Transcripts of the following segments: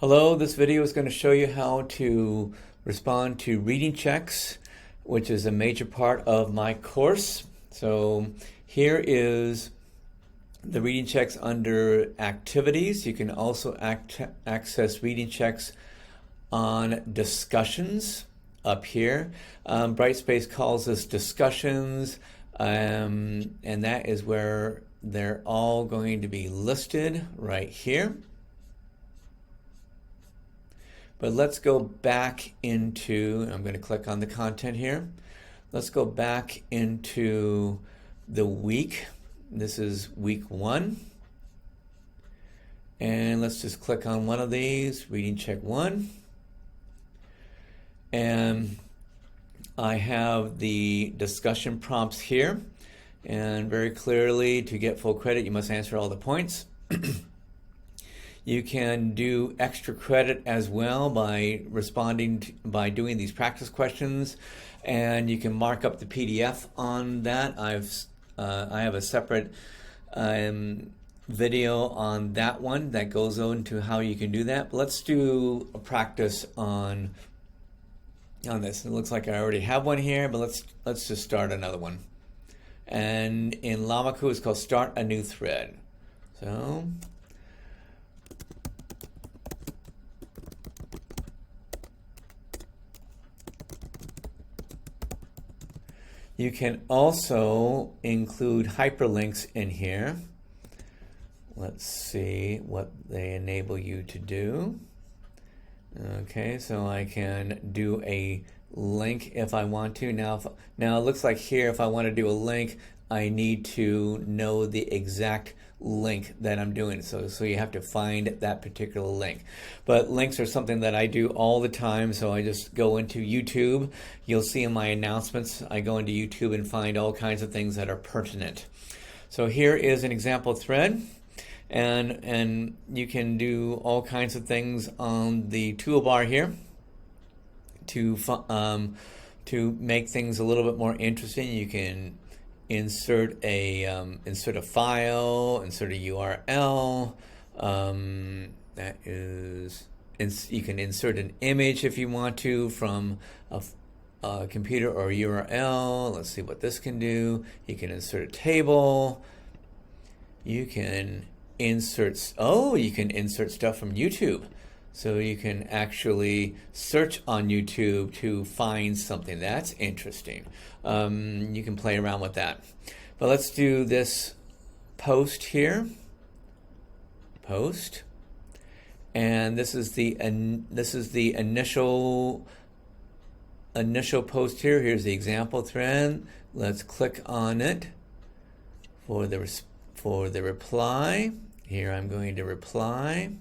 Hello, this video is going to show you how to respond to reading checks, which is a major part of my course. So here is the reading checks under activities. You can also access reading checks on discussions up here. Brightspace calls this discussions, and that is where they're all going to be listed right here. But let's go back into, I'm going to click on the content here. Let's go back into the week. This is week 1. And let's just click on one of these, reading check 1. And I have the discussion prompts here. And very clearly, to get full credit, you must answer all the points. You can do extra credit as well by by doing these practice questions, and you can mark up the PDF on that. I have a separate video on that one that goes into how you can do that. But let's do a practice on this. It looks like I already have one here, but let's just start another one. And in Lamaku, it's called Start a New Thread. So you can also include hyperlinks in here. Let's see what they enable you to do. Okay, so I can do a link if I want to. Now it looks like here, if I want to do a link, I need to know the exact link that I'm doing. So you have to find that particular link. But links are something that I do all the time. So I just go into YouTube. You'll see in my announcements, I go into YouTube and find all kinds of things that are pertinent. So here is an example thread. And you can do all kinds of things on the toolbar here to make things a little bit more interesting. You can insert a file, insert a URL. That is, you can insert an image if you want to from a computer or a URL. Let's see what this can do. You can insert a table. You can insert stuff from YouTube. So you can actually search on YouTube to find something. That's interesting. You can play around with that. But let's do this post here. Post. And this is the initial post here. Here's the example thread. Let's click on it for the reply. Here I'm going to reply.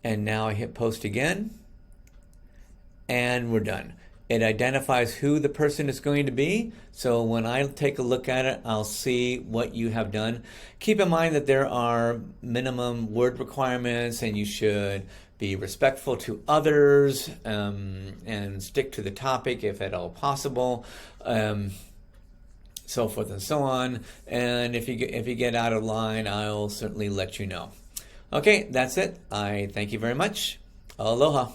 And now I hit post again, and we're done. It identifies who the person is going to be. So when I take a look at it, I'll see what you have done. Keep in mind that there are minimum word requirements, and you should be respectful to others, and stick to the topic if at all possible, so forth and so on. And if you get out of line, I'll certainly let you know. Okay, that's it. I thank you very much. Aloha.